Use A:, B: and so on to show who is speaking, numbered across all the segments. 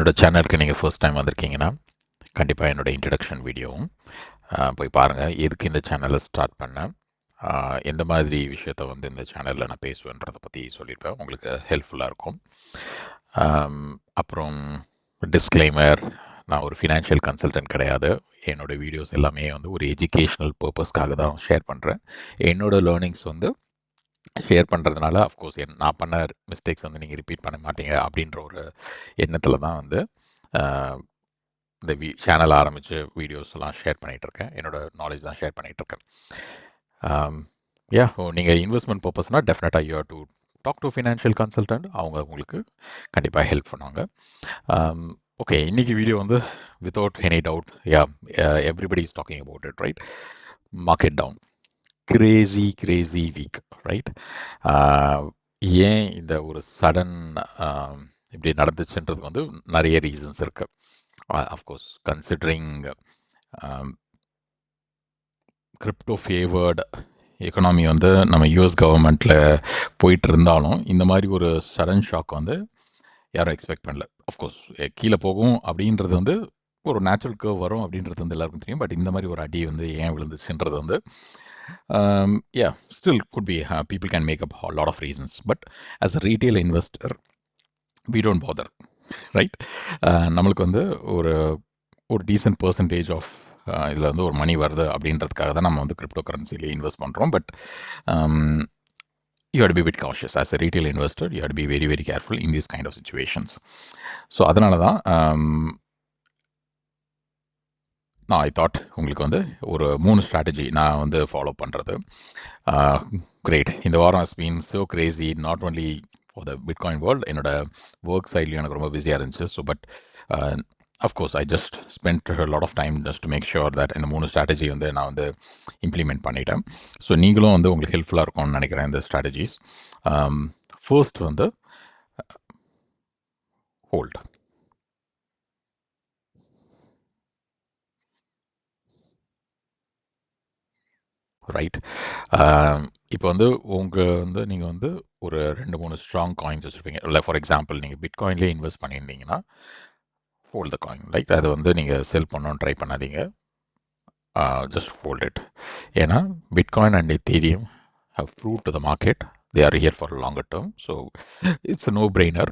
A: என்னோட சேனலுக்கு நீங்கள் ஃபர்ஸ்ட் டைம் வந்திருக்கீங்கன்னா கண்டிப்பாக என்னோட இன்ட்ரடக்ஷன் வீடியோவும் போய் பாருங்கள். எதுக்கு இந்த சேனலை ஸ்டார்ட் பண்ணேன், எந்த மாதிரி விஷயத்த வந்து இந்த சேனலில் நான் பேசுவேன்றதை பற்றி சொல்லியிருப்பேன். உங்களுக்கு ஹெல்ப்ஃபுல்லாக இருக்கும். அப்புறம் டிஸ்க்ளைமர், நான் ஒரு ஃபினான்ஷியல் கன்சல்டன்ட் கிடையாது. என்னோடய வீடியோஸ் எல்லாமே வந்து ஒரு எஜுகேஷ்னல் பர்பஸ்க்காக தான் ஷேர் பண்ணுறேன். என்னோடய லேர்னிங்ஸ் வந்து ஷேர் பண்ணுறதுனால அஃப்கோர்ஸ் நான் பண்ண மிஸ்டேக்ஸ் வந்து நீங்கள் ரிப்பீட் பண்ண மாட்டீங்க அப்படின்ற ஒரு எண்ணத்தில் தான் வந்து இந்த சேனல் ஆரம்பித்து வீடியோஸ் எல்லாம் ஷேர் பண்ணிகிட்ருக்கேன். என்னோடய நாலேஜ் தான் ஷேர் பண்ணிகிட்ருக்கேன். நீங்கள் இன்வெஸ்ட்மெண்ட் பர்பஸ்னால் டெஃபினட்டாக you to talk to financial consultant. அவங்க உங்களுக்கு கண்டிப்பாக ஹெல்ப் பண்ணுவாங்க. ஓகே, இன்றைக்கி வீடியோ வந்து without any doubt everybody is talking about it, right? Market down, crazy week, right? ஏன் இந்த ஒரு சடன் இப்படி நடந்துச்சுன்றது வந்து நிறைய ரீசன்ஸ் இருக்குது. Of course considering crypto favoured economy வந்து நம்ம யூஎஸ் கவர்மெண்ட்டில் போயிட்டு இருந்தாலும் இந்த மாதிரி ஒரு சடன் ஷாக் வந்து யாரும் எக்ஸ்பெக்ட் பண்ணல. அஃப்கோர்ஸ் கீழே போகும் அப்படின்றது வந்து ஒரு நேச்சுரல் கர்வ் வரும் அப்படின்றது வந்து எல்லாருக்கும் தெரியும். பட் இந்த மாதிரி ஒரு அடி வந்து ஏன் விழுந்துச்சுன்றது வந்து still could be people can make up a lot of reasons, but as a retail investor we don't bother, right? நம்மளுக்கு வந்து ஒரு டீசென்ட் பர்சன்டேஜ் ஆஃப் இதில் வந்து ஒரு மணி வருது அப்படின்றதுக்காக தான் நம்ம வந்து கிரிப்டோ கரன்சியில் இன்வெஸ்ட் பண்ணுறோம். But you have to be a bit cautious as a retail investor. You have to be very very careful in these kind of situations. So அதனால தான் நான் ஐ தாட் உங்களுக்கு வந்து ஒரு 3 ஸ்ட்ராட்டஜி நான் வந்து ஃபாலோ பண்ணுறது. கிரேட், இந்த வாரம் has been so crazy, not only for the bitcoin world. என்னோட ஒர்க் சைட்லையும் எனக்கு ரொம்ப பிஸியாக இருந்துச்சு. So but of course I just spend lot of time just to make sure that இந்த 3 ஸ்ட்ராட்டஜி வந்து நான் வந்து இம்ப்ளிமெண்ட் பண்ணிட்டேன். ஸோ நீங்களும் வந்து உங்களுக்கு ஹெல்ப்ஃபுல்லாக இருக்கும்னு நினைக்கிறேன் இந்த ஸ்ட்ராட்டஜிஸ். ஃபர்ஸ்ட் வந்து ஹோல்ட். ரைட், இப்போ வந்து நீங்கள் வந்து ஒரு 2-3 ஸ்ட்ராங் காயின்ஸ் வச்சுருப்பீங்க. இல்லை ஃபார் எக்ஸாம்பிள் நீங்கள் பிட்காயின்லேயே இன்வெஸ்ட் பண்ணியிருந்தீங்கன்னா ஹோல்ட் த காயின், ரைட்? அது வந்து நீங்கள் செல் பண்ணணும்னு ட்ரை பண்ணாதீங்க, ஜஸ்ட் ஹோல்ட் இட். ஏன்னா bitcoin and Ethereum have proved to the market they are here for a longer term, so it's a no brainer.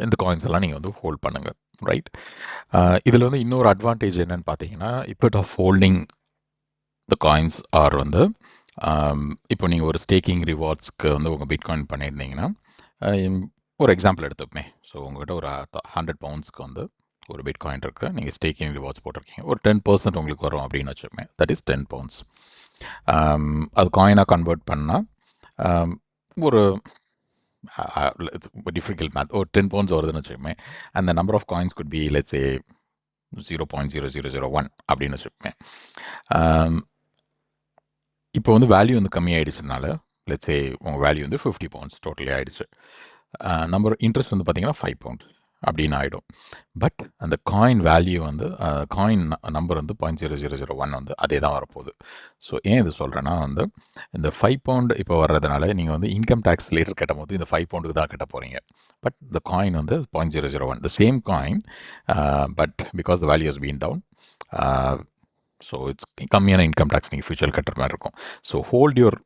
A: இந்த காயின்ஸ் எல்லாம் நீங்கள் வந்து ஹோல்ட் பண்ணுங்கள், ரைட்? இதில் வந்து இன்னொரு அட்வான்டேஜ் என்னன்னு பார்த்தீங்கன்னா, இப்போ of holding the coins or வந்து இப்போ நீங்கள் ஒரு ஸ்டேக்கிங் ரிவார்ட்ஸ்க்கு வந்து உங்கள் பிட்காயின் பண்ணியிருந்தீங்கன்னா, ஒரு எக்ஸாம்பிள் எடுத்துப்போமே. ஸோ உங்கள்கிட்ட ஒரு 100 பவுண்ட்ஸ்க்கு வந்து ஒரு பிட்காயின் இருக்குது, நீங்கள் ஸ்டேக்கிங் ரிவார்ட்ஸ் போட்டிருக்கீங்க, ஒரு 10% உங்களுக்கு வரும் அப்படின்னு வச்சுக்கோமே. That is 10 pounds. அது காயினாக கன்வெர்ட் பண்ணால் ஒரு டிஃபிகல்ட் மேத், ஒரு 10 பவுண்ட்ஸ் வருதுன்னு வச்சுக்கோமே. அந்த number of coins could be let's a 0.0001 அப்படின்னு வச்சுக்கோமே. இப்போ வந்து வேல்யூ வந்து கம்மியாகிடுச்சுனால லெட்ஸ் ஏ உங்கள் வேல்யூ வந்து 50 பவுண்ட்ஸ் டோட்டலி ஆகிடுச்சு. நம்பர் இன்ட்ரெஸ்ட் வந்து பார்த்தீங்கன்னா 5 பவுண்ட் அப்படின்னு ஆகிடும். பட் அந்த காயின் வேல்யூ வந்து காயின் நம்பர் வந்து 0.0001 வந்து அதே தான் வரப்போகுது. ஸோ ஏன் இது சொல்கிறேன்னா வந்து இந்த 5 பவுண்ட் இப்போ வர்றதுனால நீங்கள் வந்து இன்கம் டேக்ஸ் லேட்டர் கட்டும் போது இந்த 5 பவுண்டுக்கு தான் கட்ட போகிறீங்க. பட் இந்த காயின் வந்து 0.001 the same coin, but because the value has been down, so it's கம்மியான இன்கம் டேக்ஸ் நீங்கள் ஃபியூச்சர் கட்டுற மாதிரி இருக்கும். So hold your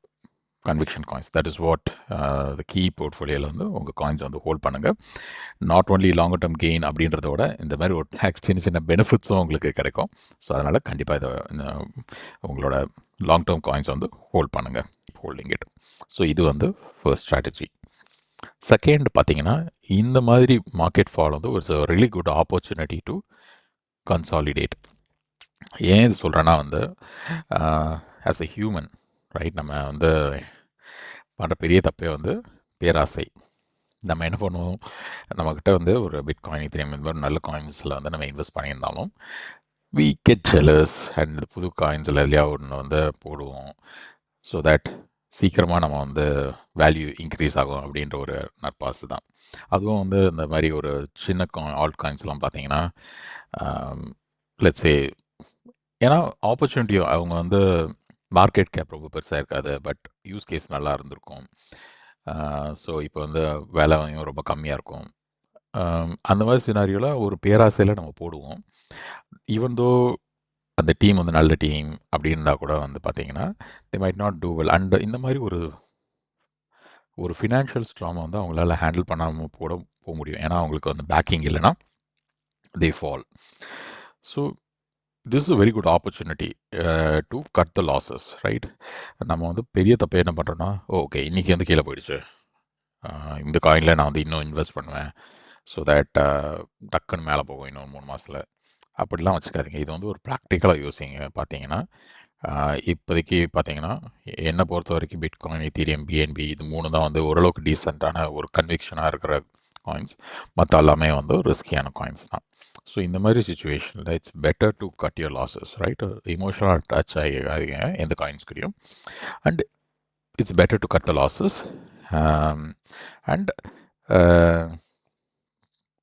A: conviction coins, that is what the key போர்ட்ஃபோலியோவில் வந்து உங்கள் காயின்ஸ் வந்து ஹோல்ட் பண்ணுங்கள். Not only longer term gain அப்படின்றத விட இந்த மாதிரி ஒரு டேக்ஸ் சின்ன பெனிஃபிட்ஸும் உங்களுக்கு கிடைக்கும். ஸோ அதனால் கண்டிப்பாக இதை உங்களோட லாங் டேர்ம் காயின்ஸ் வந்து ஹோல்ட் பண்ணுங்கள், ஹோல்டிங் இட். ஸோ இது வந்து ஃபர்ஸ்ட் ஸ்ட்ராட்டஜி. செகண்ட் பார்த்தீங்கன்னா, இந்த மாதிரி மார்க்கெட் ஃபால் வந்து ஒரு really good opportunity to consolidate. ஏன் இது சொல்கிறேன்னா வந்து ஆஸ் எ ஹியூமன், ரைட், நம்ம வந்து பண்ணுற பெரிய தப்பே வந்து பேராசை. நம்ம என்ன பண்ணுவோம், நம்மக்கிட்ட வந்து ஒரு பிட்காயின் எத்தீரியம் இந்த மாதிரி நல்ல காயின்ஸில் வந்து நம்ம இன்வெஸ்ட் பண்ணியிருந்தாலும் we get jealous அண்ட் இந்த புது காயின்ஸில் எதுலையா ஒன்று வந்து போடுவோம். ஸோ தட் சீக்கிரமாக நம்ம வந்து வேல்யூ இன்க்ரீஸ் ஆகும் அப்படின்ற ஒரு நற்பாசு தான். அதுவும் வந்து இந்த மாதிரி ஒரு சின்ன ஆல்ட் காயின்ஸ்லாம் பார்த்தீங்கன்னா லெட்ஸ் சே, ஏன்னா ஆப்பர்ச்சுனிட்டி அவங்க வந்து மார்க்கெட் கேப் ரொம்ப பெருசாக இருக்காது, பட் யூஸ் கேஸ் நல்லா இருந்திருக்கும். ஸோ இப்போ வந்து விலையும் ரொம்ப கம்மியாக இருக்கும். அந்த மாதிரி சினாரியோவில் ஒரு பேராசையில் நம்ம போடுவோம். ஈவன் தோ அந்த டீம் வந்து நல்ல டீம் அப்படி இருந்தால் கூட வந்து பார்த்தீங்கன்னா they might not do well. And இந்த மாதிரி ஒரு ஃபினான்ஷியல் ஸ்ட்ராமை வந்து அவங்களால ஹேண்டில் பண்ணாமல் போக முடியும். ஏன்னா அவங்களுக்கு வந்து பேக்கிங் இல்லைன்னா they fall. So this is a very good opportunity to cut the losses, right? நம்ம வந்து பெரிய தப்பு என்ன பண்ணுறோன்னா, ஓகே இன்றைக்கி வந்து கீழே போயிடுச்சு, இந்த காயினில் நான் வந்து இன்னும் இன்வெஸ்ட் பண்ணுவேன் ஸோ தட் டக்குன்னு மேலே போகும் இன்னும் 3 மாதத்தில், அப்படிலாம் வச்சுக்காதீங்க. இது வந்து ஒரு ப்ராக்டிக்கலாக யோசிங்க. பார்த்தீங்கன்னா இப்போதைக்கு பார்த்தீங்கன்னா என்னை பொறுத்த வரைக்கும் பிட்காயின், ஈத்தீரியம், பிஎன்பி இது 3 தான் வந்து ஓரளவுக்கு டீசெண்டான ஒரு கன்விக்ஷனாக இருக்கிற காயின்ஸ். மற்ற எல்லாமே வந்து ரிஸ்கியான காயின்ஸ் தான். ஸோ இந்த மாதிரி சுச்சுவேஷனில் it's better to cut your losses, right? இமோஷனலாக டச் ஆகிங்க எந்த காயின்ஸ்கிட்டையும். And it's better to cut the losses and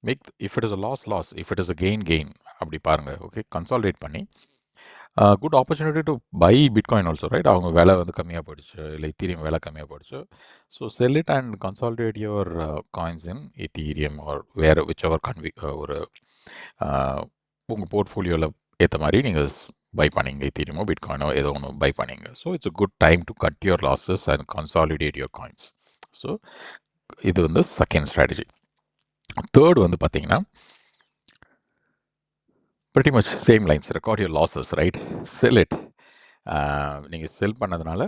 A: make if it is a loss if it is a gain அப்படி பாருங்கள். ஓகே, கன்சாலிடேட் பண்ணி good opportunity to buy bitcoin also, right? அவங்க விலை வந்து கம்மியாக போயிடுச்சு, இல்லை ஈத்தீரியம் விலை கம்மியாக போயிடுச்சு. So sell it and consolidate your coins in Ethereum or வேறு விச் எவர் ஒரு உங்கள் போர்ட்ஃபோலியோவில் ஏற்ற மாதிரி நீங்கள் பை பண்ணிங்க. ஈத்தீரியமோ பிட்காயினோ ஏதோ ஒன்று பை பண்ணிங்க. So it's a good time to cut your losses and consolidate your coins. So இது வந்து செகண்ட் ஸ்ட்ராட்டஜி. தேர்ட் வந்து பார்த்தீங்கன்னா pretty much same lines. Record your losses, right? Sell it. நீங்கள் செல் பண்ணதுனால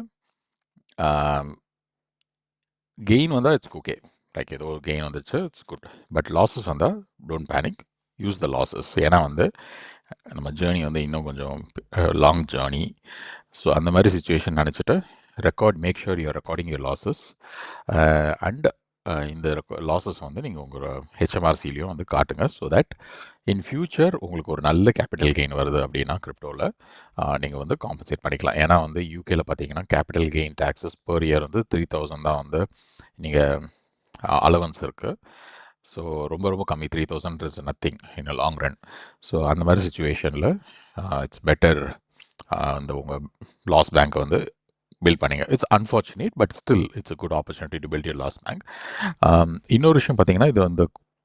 A: கெயின் வந்தால் இட்ஸ் ஓகே, லைக் ஏதோ ஒரு gain வந்துச்சு, இட்ஸ் குட். பட் லாஸஸ் வந்தால் don't panic, use the losses. ஏன்னா வந்து நம்ம ஜேர்னி வந்து இன்னும் கொஞ்சம் லாங் ஜேர்னி. ஸோ அந்த மாதிரி சுச்சுவேஷன் நினச்சிட்டு make sure you're recording your losses. And இந்த லாஸஸ் வந்து நீங்கள் உங்கள் ஹெச்எம்ஆர்சிலையும் வந்து காட்டுங்க. ஸோ தட் இன் ஃபியூச்சர் உங்களுக்கு ஒரு நல்ல கேபிட்டல் கெயின் வருது அப்படின்னா கிரிப்டோவில் நீங்கள் வந்து காம்பன்சேட் பண்ணிக்கலாம். ஏன்னா வந்து யூகேல பார்த்தீங்கன்னா capital gain taxes per year வந்து 3000 தான் வந்து நீங்கள் அலவன்ஸ் இருக்குது. ஸோ ரொம்ப ரொம்ப கம்மி. 3000 is nothing in a long run. So அந்த மாதிரி சுச்சுவேஷனில் இட்ஸ் பெட்டர் இந்த உங்கள் லாஸ் பேங்க்கை வந்து பில்ட் பண்ணிங்க. It's unfortunate but still it's a good opportunity to build your loss bank. இன்னொரு விஷயம் பார்த்தீங்கன்னா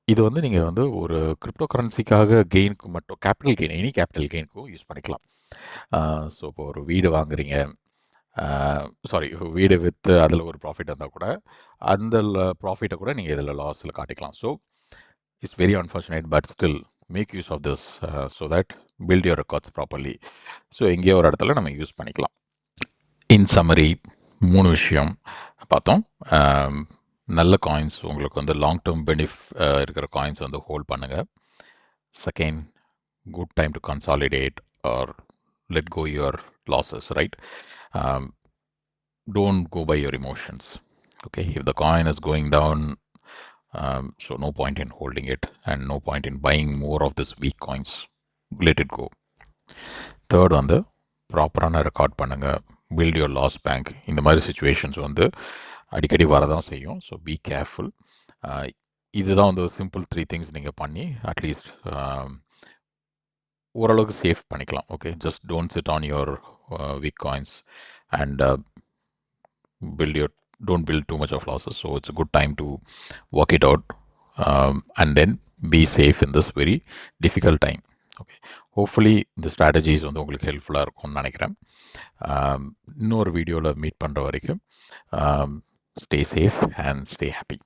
A: இது வந்து நீங்கள் வந்து ஒரு கிரிப்டோ கரன்சிக்காக கெயினுக்கு மட்டும் கேபிட்டல் கெயின், எனி கேபிட்டல் கெயினுக்கும் யூஸ் பண்ணிக்கலாம். ஸோ இப்போ ஒரு வீடு வாங்குறீங்க, வீடு விற்று அதில் ஒரு ப்ராஃபிட் வந்தால் கூட அந்த ப்ராஃபிட்டை கூட நீங்கள் இதில் லாஸில் காட்டிக்கலாம். So it's very unfortunate but still make use of this so that build your records properly. So எங்கேயோ ஒரு இடத்துல நம்ம யூஸ் பண்ணிக்கலாம். இன் சம்மரி 3 விஷயம் பார்த்தோம். நல்ல காயின்ஸ் உங்களுக்கு வந்து லாங் டேர்ம் இருக்கிற காயின்ஸ் வந்து ஹோல்ட் பண்ணுங்கள். Second, good time to consolidate or let go your losses, right? Don't go by your emotions. Okay, if the coin is going down, so no point in holding it and no point in buying more of this weak coins. Let it go. Third வந்து ப்ராப்பரான record பண்ணுங்கள். Build your loss bank. இந்த மாதிரி situations வந்து அடிக்கடி வரதான் செய்யும். So be careful. இதுதான் வந்து சிம்பிள் 3 திங்ஸ் நீங்கள் பண்ணி அட்லீஸ்ட் ஓரளவுக்கு சேஃப் பண்ணிக்கலாம். Okay, just don't sit on your week coins and don't build too much of losses. So it's a good time to work it out and then be safe in this very difficult time. Okay, hopefully the strategies வந்து உங்களுக்கு ஹெல்ப்ஃபுல்லாக இருக்கும்னு நினைக்கிறேன். இன்னொரு வீடியோவில் meet பண்ணுற வரைக்கும் stay safe and stay happy.